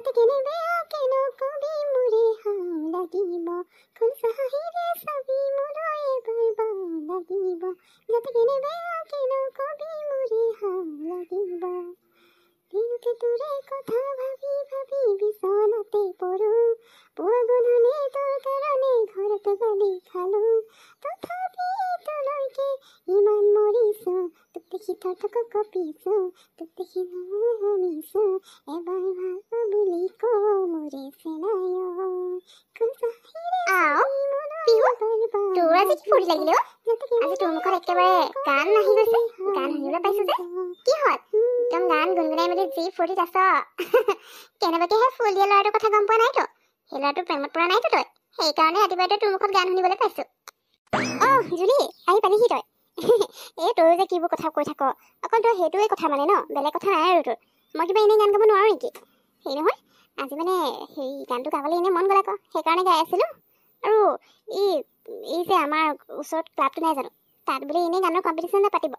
যাতে কেনে বেয়াকে নকবি মোৰে হাও লাগিব ফুল চাহিৰে চাবি মোলৈ এবাৰ বাও লাগিব যাতে কেনে বেয়াকে নকবি মোৰে হাও লাগিব দিনকে তোৰে কথা ভাবি ভাবি বিচনাতে পৰো পুৱা গধূলি তোৰ কাৰণে ঘৰতে গালি খালো তথাপি তোলৈকে ইমান মৰিছো তোক দেখি থক কঁপিছো তোক দেখি ভাবিছো এবাৰ ভাল বুলি ক মোৰে চেনায় ফুল চাহিৰে তোৰ আজি কি ফুৰি লাগিলে আজি তোৰ মুখত একেবাৰে গান নাহি গৈছে গান শুনিবলৈ পাইছো যে কি হ'ল একদম গান গুণগুণাই মেলি যি ফুৰিত আছ কেনেবাকেহে ফুল দিয়া ল'ৰাটোৰ কথা গম পোৱা নাইতো সেই ল'ৰাটো প্ৰেমত পৰা নাইতো তই সেইকাৰণে ৰাতিপুৱাই তোৰ মুখত গান শুনিবলৈ পাইছো জুলি আহি পালিহি তই এই তই যে কিবোৰ কথা কৈ থাক অকল তই সেইটোৱে কথা মানে ন বেলেগ কথা নাই আৰু তোৰ মই কিবা এনেই গান গাব নোৱাৰো নেকি সেই নহয় আজি মানে সেই গানটো গাবলৈ এনেই মন গ'ল আকৌ সেইকাৰণে গাই আছিলোঁ আৰু এই যে আমাৰ ওচৰত ক্লাবটো নাই জানো তাত বোলে এনেই গানৰ কম্পিটিশ্যন এটা পাতিব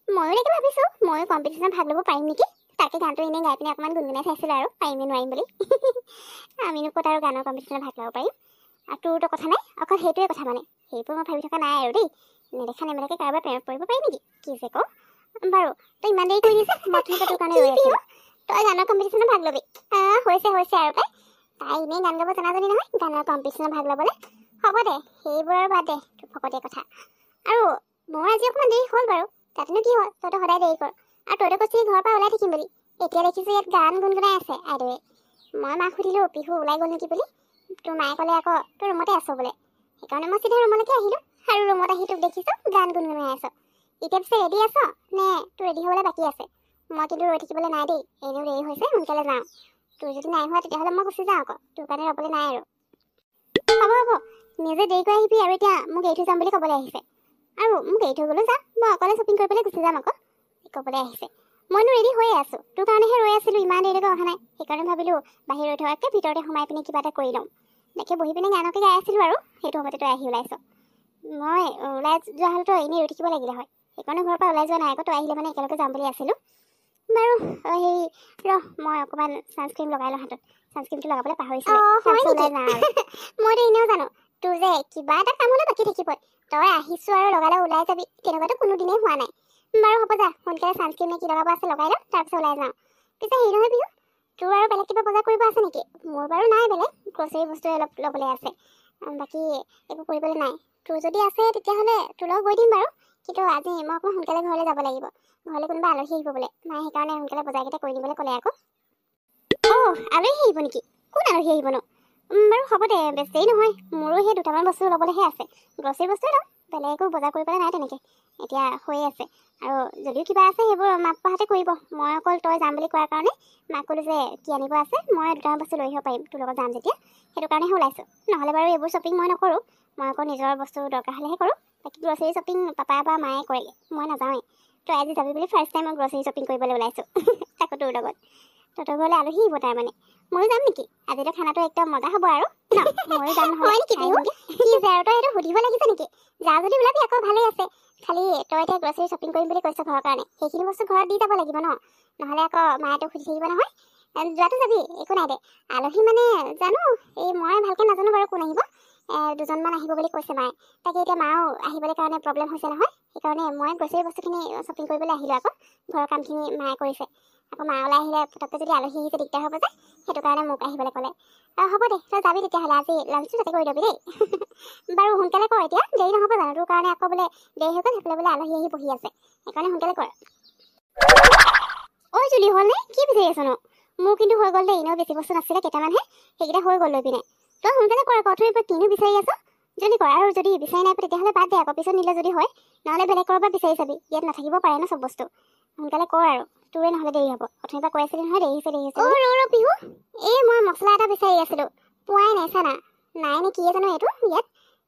ময়ো এনেকৈ ভাবিছোঁ ময়ো কম্পিটিশ্যনত ভাগ ল'ব পাৰিম নেকি তাকে গানটো এনেই গাই পিনে অকণমান গুণগুণাই চাইছিলোঁ আৰু পাৰিম নোৱাৰিম বুলি আমিনো ক'ত আৰু গানৰ কম্পিটিশ্যনত ভাগ ল'ব পাৰিম আৰু তোৰতো কথা নাই অকল সেইটোৱে কথা মানে সেইবোৰ মই ভাবি থকা নাই আৰু দেই নেদেখা নেমেলাকে কাৰোবাৰ প্ৰেমত পৰিব পাৰি নেকি কি যে কওঁ বাৰু তই ইমান দেৰি কৰি দিছে মই তোৰ কাৰণে ৰৈ আছিলোঁ তই গানৰ কম্পিটিশ্যনত ভাগ ল'বি হৈছে আৰু পাই তাই এনেই গান গাব জনাজনী নহয় গানৰ কম্পিটিশ্যনত ভাগ ল'বলৈ হ'ব দে সেইবোৰ আৰু বাদ দে তোৰ ফকতীয়া কথা আৰু মোৰ আজি অকণমান দেৰি হ'ল বাৰু তাতেনো কি হ'ল তইতো সদায় দেৰি কৰ আৰু তইতো কৈছিলি ঘৰৰ পৰা ওলাই থাকিম বুলি এতিয়া দেখিছোঁ ইয়াত গান গুণগুণাই আছে আইদেৱে মই মাক সুধিলোঁ পিহু ওলাই গ'ল নেকি বুলি তোৰ মায়ে ক'লে আকৌ তোৰ ৰুমতে আছ বোলে সেইকাৰণে মই চিধা ৰুমলৈকে আহিলোঁ আৰু ৰুমত আহি তোক দেখিছোঁ গান গুণগুণাই আছ এতিয়া পিছে ৰেডি আছ নে তোৰ ৰেডি হ'বলৈ বাকী আছে মই কিন্তু ৰৈ থাকিবলৈ নাই দেই এনেও দেৰি হৈছে সোনকালে যাওঁ তোৰ যদি নাই হোৱা তেতিয়াহ'লে মই গুচি যাওঁ আকৌ তোৰ কাৰণে ৰ'বলৈ নাই আৰু হ'ব নিজে দেৰি কৰি আহিবি আৰু এতিয়া মোক এৰি থৈ যাম বুলি ক'বলৈ আহিছে আৰু মোক এৰি থৈ গ'লেও যা মই অকলে শ্বপিং কৰি পেলাই গুচি যাম আকৌ ক'বলৈ আহিছে মইনো ৰেডি হৈয়ে আছোঁ তোৰ কাৰণেহে ৰৈ আছিলোঁ ইমান দেৰিলৈকে অহা নাই সেইকাৰণে ভাবিলোঁ বাহিৰ ৰৈ থকাতকৈ ভিতৰতে সোমাই পিনে কিবা এটা কৰি লওঁ দেখি বহি পিনে গানকে গাই আছিলোঁ আৰু সেইটো সময়তে তই আহি ওলাইছ মই ওলাই যোৱা হ'লেতো এনেই ৰৈ থাকিব লাগিলে হয় সেইকাৰণে ঘৰৰ পৰা ওলাই যোৱা নাই আকৌ তই আহিলে মানে একেলগে যাম বুলি আছিলোঁ বাৰু হেৰি মই অকণমান ছানস্ক্ৰীম লগাই লওঁ হাতত ছানস্ক্ৰীমটো লগাবলৈ পাহৰিছিলোঁ ওলাই যাওঁ আৰু মইতো এনেও জানো তোৰ যে কিবা এটা কাম হ'লে বাকী থাকিবই তই আহিছোঁ আৰু লগালে ওলাই যাবি তেনেকুৱাতো কোনো দিনেই হোৱা নাই বাৰু হ'ব যা সোনকালে ছানস্ক্ৰীম নে কি লগাব আছে লগাই লওঁ তাৰপিছত ওলাই যাওঁ পিছে হেৰি নহয় বিহু তোৰ আৰু বেলেগ কিবা বজাৰ কৰিব আছে নেকি মোৰ বাৰু নাই বেলেগ গ্ৰচাৰী বস্তু অলপ ল'বলৈ আছে বাকী একো কৰিবলৈ নাই তোৰ যদি আছে তেতিয়াহ'লে তোৰ লগত গৈ দিম বাৰু কিন্তু আজি মই অকণমান সোনকালে ঘৰলৈ যাব লাগিব ঘৰলৈ কোনোবা আলহী আহিব বোলে মায়ে সেইকাৰণে সোনকালে বজাৰকেইটা কৰি দিবলৈ ক'লে আকৌ আলহী আহিব নেকি কোন আলহী আহিবনো বাৰু হ'ব দে বেছি নহয় মোৰো সেই দুটামান বস্তু ল'বলৈহে আছে গ্ৰচাৰী বস্তুৱে ল'ম বেলেগ একো বজাৰ কৰিবলৈ নাই তেনেকৈ এতিয়া হৈয়ে আছে আৰু যদিও কিবা আছে সেইবোৰ মাক পাহাতে কৰিব মই অকল তই যাম বুলি কোৱাৰ কাৰণে মাক ক'লোঁ যে কি আনিব আছে মই দুটামান বস্তু লৈ আহিব পাৰিম তোৰ লগত যাম যেতিয়া সেইটো কাৰণেহে ওলাইছোঁ নহ'লে বাৰু এইবোৰ শ্বপিং মই নকৰোঁ মই আকৌ নিজৰ বস্তু দৰকাৰ হ'লেহে কৰোঁ বাকী গ্ৰচাৰী শ্বপিং পাপা বা মায়ে কৰেগৈ মই নাযাওঁৱেই তই আজি যাবি বুলি ফাৰ্ষ্ট টাইম মই গ্ৰচাৰী শ্বপিং কৰিবলৈ ওলাইছোঁ তাকো তোৰ লগত তহঁতৰ ঘৰলৈ আলহী আহিব তাৰমানে ময়ো যাম নেকি আজিতো খানাটো একদম মজা হ'ব আৰু ময়ো যাম নহয় নেকি কি যে আৰু তই সেইটো সুধিব লাগিছে নেকি যা যদি ওলাবি আকৌ ভালেই আছে খালি তই এতিয়া গ্ৰচাৰী শ্বপিং কৰিম বুলি কৈছ ঘৰৰ কাৰণে সেইখিনি বস্তু ঘৰত দি যাব লাগিব ন নহ'লে আকৌ মায়েতো সুধি থাকিব নহয় যোৱাটো যাবি একো নাই দে আলহী মানে জানো এই মই ভালকৈ নাজানো বাৰু কোন আহিব দুজনমান আহিব বুলি কৈছে মায়ে তাকে এতিয়া মাও আহিবলৈ কাৰণে প্ৰব্লেম হৈছে নহয় সেইকাৰণে মই গ্ৰচাৰী বস্তুখিনি শ্বপিং কৰিবলৈ আহিলোঁ আকৌ ঘৰৰ কামখিনি মায়ে কৰিছে আকৌ মা ওলাই আহিলে পটককৈ যদি আলহী আহিছে দিগদাৰ হ'ব যে সেইটো কাৰণে মোক আহিবলৈ ক'লে হ'ব দে তই যাবি তেতিয়াহ'লে আজি লাঞ্চটো তাতে কৰি ল'বি দেই বাৰু সোনকালে কৰ এতিয়া দেৰি নহ'ব জানো তোৰ কাৰণে আকৌ বোলে দেৰি হৈ গ'ল সেইফালে বোলে আলহী আহি বহি আছে সেইকাৰণে সোনকালে কৰ ঐ জুলি হ'লনে কি বিচাৰি আছনো মোৰ কিন্তু হৈ গ'ল দেই এনেও বেছি বস্তু নাছিলে কেইটামানহে সেইকেইটা হৈ গ'ল লৈ পিনে তই সোনকালে কৰ আকৌ অথনিৰ পৰা কিনো বিচাৰি আছ যদি কৰ আৰু যদি বিচাৰি নাই তেতিয়াহ'লে বাদ দে আকৌ পিছত নিলে যদি হয় নহ'লে বেলেগ ক'ৰবাত বিচাৰি চাবি ইয়াত নাথাকিব পাৰে ন চব বস্তু সোনকালে কৰ আৰু তোৰে নহ'লে দেৰি হ'ব অথনিৰ পৰা কৈ আছিলি নহয় দেৰি হৈছে পিহু এই মই মছলা এটা বিচাৰি আছিলোঁ পোৱাই নাই চানা নাই নে কি জানো এইটো ইয়াত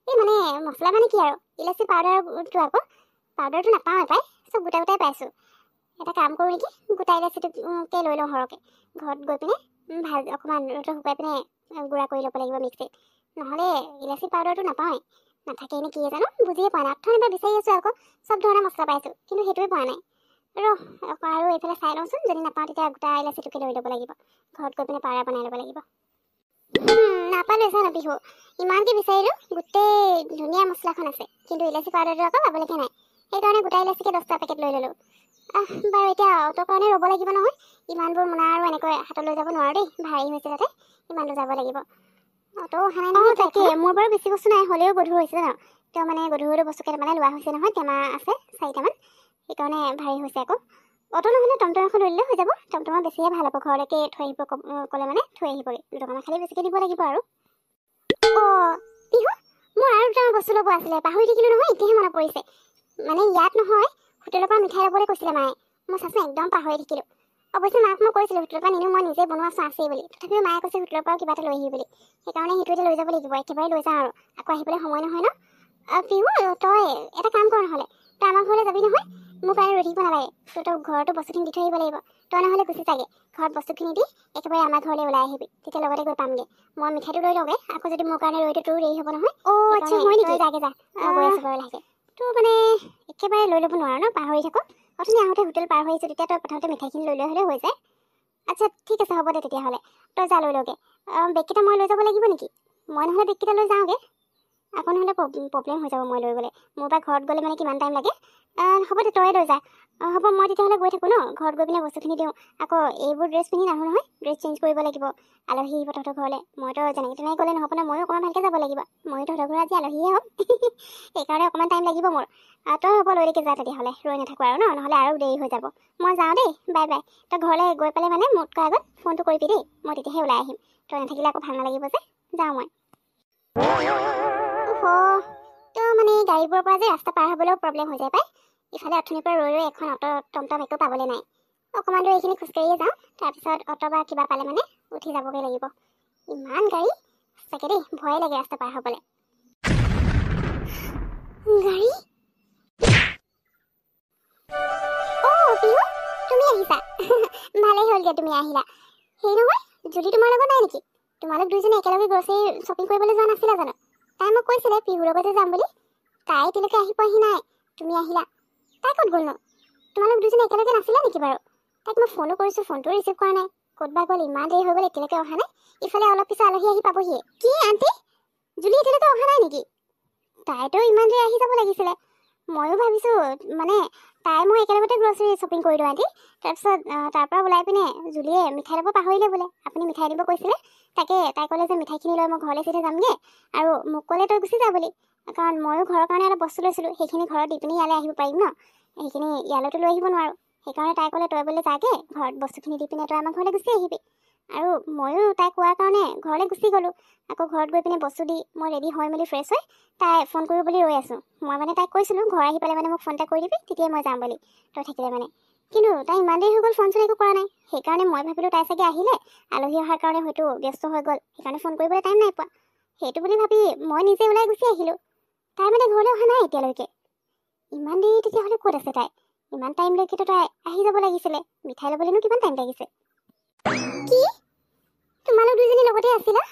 এই মানে মছলা মানে কি আৰু ইলাচি পাউডাৰটো আকৌ পাউডাৰটো নাপাওঁ পাই চব গোটাই গোটাই পাইছোঁ এটা কাম কৰোঁ নেকি গোটাই ইলাচিটোকে লৈ লওঁ সৰহকৈ ঘৰত গৈ পিনে অকণমান ৰ'দত শুকুৱাই পিনে গুড়া কৰি ল'ব লাগিব মিক্সিত নহ'লে ইলাচি পাউডাৰটো নাপাওঁৱেই নাথাকে নে কি জানো বুজিয়ে পোৱা নাই অথনিৰ পৰা বিচাৰি আছোঁ আকৌ চব ধৰণৰ মছলা পাইছোঁ কিন্তু সেইটোৱে পোৱা নাই আৰু এইফালে চাই লওঁচোন, যদি নাপাওঁ তেতিয়া গোটা ইলাচিটোকে লৈ ল'ব লাগিব। ঘৰত গৈ পিনে পাৰা বনাই ল'ব লাগিব। নাপালোঁ জানো বিহু, ইমানকৈ বিচাৰিলোঁ, গোটেই ধুনীয়া মছলাখন আছে, কিন্তু ইলাচি পাউডাৰটো আকৌ পাবলৈকে নাই। সেইকাৰণে গোটা ইলাচিকে 10টা পেকেট লৈ ল'লোঁ। বাৰু এতিয়া অটোৰ কাৰণে ৰ'ব লাগিব নহয়, ইমানবোৰ মোনা আৰু এনেকৈ হাতত লৈ যাব নোৱাৰোঁ দেই, ভাৰী হৈছে তাতে, ইমান দূৰ যাব লাগিব। অটো অহা নাই নহয়। তাকে মোৰ বাৰু বেছি বস্তু নাই, হ'লেও গধুৰ হৈছে জানো, তেওঁ মানে গধুৰ বস্তু কেইটামানে লোৱা হৈছে নহয়, টেমা আছে 4টামান, সেইকাৰণে ভাৰী হৈছে আকৌ। অটো নহ'লে টমটম এখন লৈ ল'লে হৈ যাব, টমটমত বেছিহে ভাল হ'ব, ঘৰলৈকে থৈ আহিব ক'লে মানে থৈ আহিবগৈ, 2 টকামান খালি বেছিকৈ দিব লাগিব আৰু। বিহু, মোৰ আৰু 2টামান বস্তু ল'ব আছিলে, পাহৰি থাকিলোঁ নহয়, এতিয়াহে মনত পৰিছে। মানে ইয়াত নহয়, হোটেলৰ পৰা মিঠাই ল'বলৈ কৈছিলে মায়ে, মই চাচোন একদম পাহৰি থাকিলোঁ। অৱশ্যে মাক মই কৈছিলোঁ হোটেলৰ পৰা নিনো, মই নিজে বনোৱা চাহ আছেই বুলি, তথাপিও মায়ে কৈছে হোটেলৰ পৰাও কিবা এটা লৈ আহিব বুলি, সেইকাৰণে সেইটোতে লৈ যাব লাগিব, একেবাৰে লৈ যাওঁ আৰু, আকৌ আহিবলৈ সময় নহয় ন। বিহু, তই এটা কাম কৰ নহ'লে, তই আমাৰ ঘৰলৈ যাবি নহয়, মোৰ কাৰণে ৰৈ থাকিব নালাগে, তই ঘৰতো বস্তুখিনি দি থৈ আহিব লাগিব। তই নহ'লে গুচি যাগে, ঘৰত বস্তুখিনি দি একেবাৰে আমাৰ ঘৰলৈ ওলাই আহিবি, তেতিয়া লগতে গৈ পামগৈ। মই মিঠাইটো লৈ লওঁগৈ, আকৌ যদি মোৰ কাৰণে ৰৈটো তোৰো দেৰি হ'ব নহয়। আচ্ছা, হয় নেকি? যাগে যা, গৈ আছোঁ বাৰু লাহেকৈ। তোৰ মানে একেবাৰে লৈ ল'ব নোৱাৰো ন, পাহৰি থাকোঁ। অথনি আহোঁতে হোটেল পাৰ হৈ আহিছোঁ, তেতিয়া তই প্ৰথমতে মিঠাইখিনি লৈ হ'লে হৈ যায়। আচ্ছা ঠিক আছে, হ'ব দে তেতিয়াহ'লে, তই যা লৈ লওঁগৈ। বেগকেইটা মই লৈ যাব লাগিব নেকি? মই নহ'লে বেগকেইটা লৈ যাওঁগৈ, আকৌ নহ'লে প্ৰব্লেম হৈ যাব মই লৈ গ'লে, মোৰ পৰা ঘৰত গ'লে মানে কিমান টাইম লাগে। হ'ব দে, তই লৈ যা। হ'ব, মই তেতিয়াহ'লে গৈ থাকোঁ ন, ঘৰত গৈ পিনে বস্তুখিনি দিওঁ। আকৌ এইবোৰ ড্ৰেছ পিন্ধি নাহোঁ নহয়, ড্ৰেছ চেঞ্জ কৰিব লাগিব, আলহী আহিব তহঁতৰ ঘৰলৈ। মইতো যেনেকৈ তেনেকৈ গ'লে নহ'ব ন, ময়ো অকণমান ভালকৈ যাব লাগিব, ময়ো তহঁতৰ ঘৰত আজি আলহীয়ে হ'ম। সেইকাৰণে অকণমান টাইম লাগিব মোৰ। তই হ'ব লৈকে যা তেতিয়াহ'লে, ৰৈ নাথাকোঁ আৰু ন, নহ'লে আৰু দেৰি হৈ যাব। মই যাওঁ দেই, বাই বাই। তই ঘৰলৈ গৈ পেলাই মানে মোতকৈ আগত ফোনটো কৰিবি দেই, মই তেতিয়াহে ওলাই আহিম, তই নাথাকিলে আকৌ ভাল নালাগিব যে। যাওঁ মই। তো মানে গাড়ীবোৰৰ পৰা যে ৰাস্তা পাৰ হ'বলৈও প্ৰব্লেম হৈ যায় পাই, ইফালে অথনিৰ পৰা ৰৈ এখন অটো টমটম একো পাবলৈ নাই। অকণমান দূৰ এইখিনি খোজকাঢ়িয়ে যাওঁ, তাৰপিছত অটো বা কিবা পালে মানে উঠি যাবগৈ লাগিব। ইমান গাড়ী, চাগে দেই, ভয়ে লাগে ৰাস্তা পাৰ হ'বলৈ। গাড়ী, বিহু, তুমি আহিছা। ভালেই হ'ল দিয়া তুমি আহিলা। সেই নহয়, জুলি তোমাৰ লগত নাই নেকি? তোমালোক দুইজনে একেলগে গ্ৰ'চাৰী শ্বপিং কৰিবলৈ যোৱা নাছিলা জানো? তাই মোক কৈছিলে পিহুৰ লগতে যাম বুলি, তাই এতিয়ালৈকে আহি পোৱাহি নাই, তুমি আহিলা। তাই ক'ত গ'লনো? তোমালোক দুইজনে একেলগে নাছিলা নেকি বাৰু? তাইক মই ফোনো কৰিছোঁ, ফোনটো ৰিচিভ কৰা নাই, ক'তবা গ'ল, ইমান দেৰি হৈ গ'ল এতিয়ালৈকে অহা নাই। ইফালে অলপ পিছত আলহী আহি পাবহিয়ে। কি আণ্টি, জুলি এতিয়ালৈকে অহা নাই নেকি? তাইতো ইমান দেৰি আহি যাব লাগিছিলে। ময়ো ভাবিছোঁ মানে তাই মই একেলগতে গ্ৰ'চাৰী শ্বপিং কৰিলোঁ আণ্টি। তাৰপিছত তাৰপৰা ওলাই পিনে জুলিয়ে মিঠাই ল'ব পাহৰিলে বোলে, আপুনি মিঠাই দিব কৈছিলে, তাকে তাই ক'লে যে মিঠাইখিনি লৈ মই ঘৰলৈ চিধা যামগৈ, আৰু মোক ক'লে তই গুচি যা বুলি, কাৰণ ময়ো ঘৰৰ কাৰণে অলপ বস্তু লৈছিলোঁ, সেইখিনি ঘৰত দি পিনি ইয়ালৈ আহিব পাৰিম ন, সেইখিনি ইয়ালৈতো লৈ আহিব নোৱাৰোঁ। সেইকাৰণে তাই ক'লে তই বোলে যাগে, ঘৰত বস্তুখিনি দি পিনে তই আমাৰ ঘৰলৈ গুচি আহিবি। আৰু ময়ো তাই কোৱাৰ কাৰণে ঘৰলৈ গুচি গ'লোঁ। আকৌ ঘৰত গৈ পিনে বস্তু দি মই ৰেডি হৈ মেলি ফ্ৰেছ হৈ তাই ফোন কৰিব বুলি ৰৈ আছোঁ। মই মানে তাইক কৈছিলোঁ ঘৰ আহি পেলাই মানে মোক ফোন এটা কৰি দিবি, তেতিয়াই মই যাম বুলি, তই থাকিলে মানে। কিন্তু তাই ইমান দেৰি হৈ গ'ল, ফোন চোন একো কৰা নাই। সেইকাৰণে মই ভাবিলোঁ তাই চাগে আহিলে, আলহী অহাৰ কাৰণে হয়তো ব্যস্ত হৈ গ'ল, সেইকাৰণে ফোন কৰিবলৈ টাইম নাই পোৱা। সেইটো বুলি ভাবি মই নিজে ওলাই গুচি আহিলোঁ। তাই মানে ঘৰলৈ অহা নাই এতিয়ালৈকে। ইমান দেৰি তেতিয়াহ'লে ক'ত আছে তাই? ইমান টাইমলৈকেতো তাই আহি যাব লাগিছিলে, মিঠাই ল'বলৈনো কিমান টাইম লাগিছে? কি, তোমালোক দুইজনী লগতে আছিলা?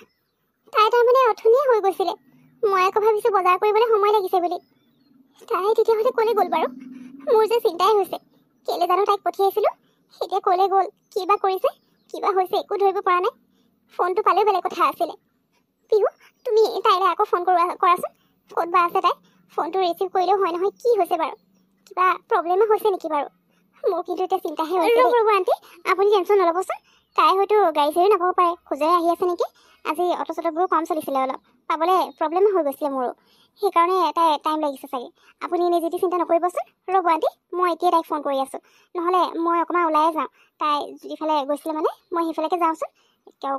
তাই তাৰমানে অথনিয়ে হৈ গৈছিলে, মই আকৌ ভাবিছোঁ বজাৰ কৰিবলৈ সময় লাগিছে বুলি। তাই তেতিয়াহ'লে ক'লৈ গ'ল বাৰু? মোৰ যে চিন্তাই হৈছে, কেলৈ জানো তাইক পঠিয়াইছিলোঁ, এতিয়া ক'লৈ গ'ল, কি বা কৰিছে, কিবা হৈছে একো ধৰিব পৰা নাই। ফোনটো পালেও বেলেগ কথা আছিলে। পিহু, তুমি তাইলৈ আকৌ ফোন কৰাচোন, ক'ত বা আছে তাই, ফোনটো ৰিচিভ কৰিলেও হয় নহয়, কি হৈছে বাৰু, কিবা প্ৰব্লেমো হৈছে নেকি বাৰু? মোৰ কিন্তু এতিয়া চিন্তাহে হৈছে। ৰ'ব আণ্টি, আপুনি টেনশ্যন নল'বচোন, তাই হয়তো গাড়ী চাড়ীও নাপাব পাৰে, খোজেৰে আহি আছে নেকি, আজি অটো চটোবোৰো কম চলিছিলে, অলপ পাবলৈ প্ৰব্লেমো হৈ গৈছিলে মোৰো, সেইকাৰণে তাই টাইম লাগিছে চাগে। আপুনি এনেই যদি চিন্তা নকৰিবচোন। ৰ'ব আণ্টি, মই এতিয়াই তাইক ফোন কৰি আছোঁ, নহ'লে মই অকণমান ওলাই যাওঁ, তাই যিফালে গৈছিলে মানে মই সেইফালেকে যাওঁচোন,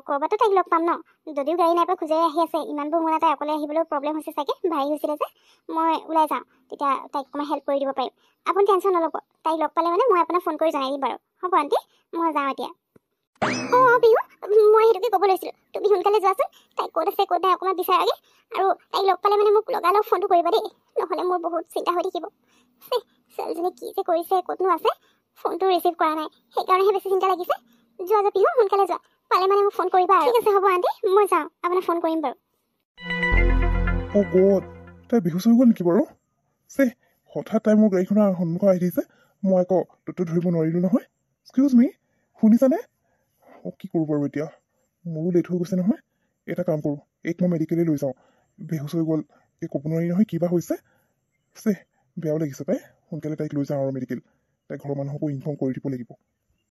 ক'ৰবাতো তাইক লগ পাম ন। যদিও গাড়ী নাই পোৱা, খোজেৰে আহি আছে, ইমানবোৰ মোনা তাই অকলে আহিবলৈও প্ৰব্লেম হৈছে চাগে, ভাৰী হৈছিলে যে, মই ওলাই যাওঁ, তেতিয়া তাইক অকণমান হেল্প কৰি দিব পাৰিম। আপুনি টেনশ্যন নল'ব, তাইক লগ পালে মানে মই আপোনাক ফোন কৰি জনাই দিম বাৰু। হ'ব আণ্টি, মই যাওঁ এতিয়া। বিহু, মই সেইটোকে ক'ব লৈছিলোঁ, তুমি সোনকালে যোৱাচোন, তাইক ক'ত আছে ক'ত নাই অকণমান বিচাৰাগে, আৰু তাইক লগ পালে মানে মোক লগালগ ফোনটো কৰিবা দেই, নহ'লে মোৰ বহুত চিন্তা হৈ থাকিব। ছোৱালীজনী কি যে কৰিছে, ক'তনো আছে, ফোনটো ৰিচিভ কৰা নাই, সেইকাৰণেহে বেছি চিন্তা লাগিছে। যোৱা পিহু, সোনকালে যোৱা, পালে মানে মোক ফোন কৰিবা। ঠিক আছে হ'ব আণ্টি, মই যাওঁ, আপোনাক ফোন কৰিম বাৰু। গড, তাই বেহুচ হৈ গ'ল নেকি বাৰু? হঠাৎ তাই মোৰ গাড়ীখনৰ সন্মুখত আহি দিছে, মই আকৌ ধৰিব নোৱাৰিলোঁ নহয়। এক্সকিউজ মি, শুনিছানে? কি কৰোঁ বাৰু এতিয়া? মোৰো লেট হৈ গৈছে নহয়। এটা কাম কৰোঁ, এইক মই মেডিকেললৈ লৈ যাওঁ। বেহুচ হৈ গ'ল, এই ক'ব নোৱাৰি নহয় কিবা হৈছে। বেয়াও লাগিছে পাই। সোনকালে তাইক লৈ যাওঁ আৰু মেডিকেল। তাইক ঘৰৰ মানুহকো ইনফৰ্ম কৰি দিব লাগিব।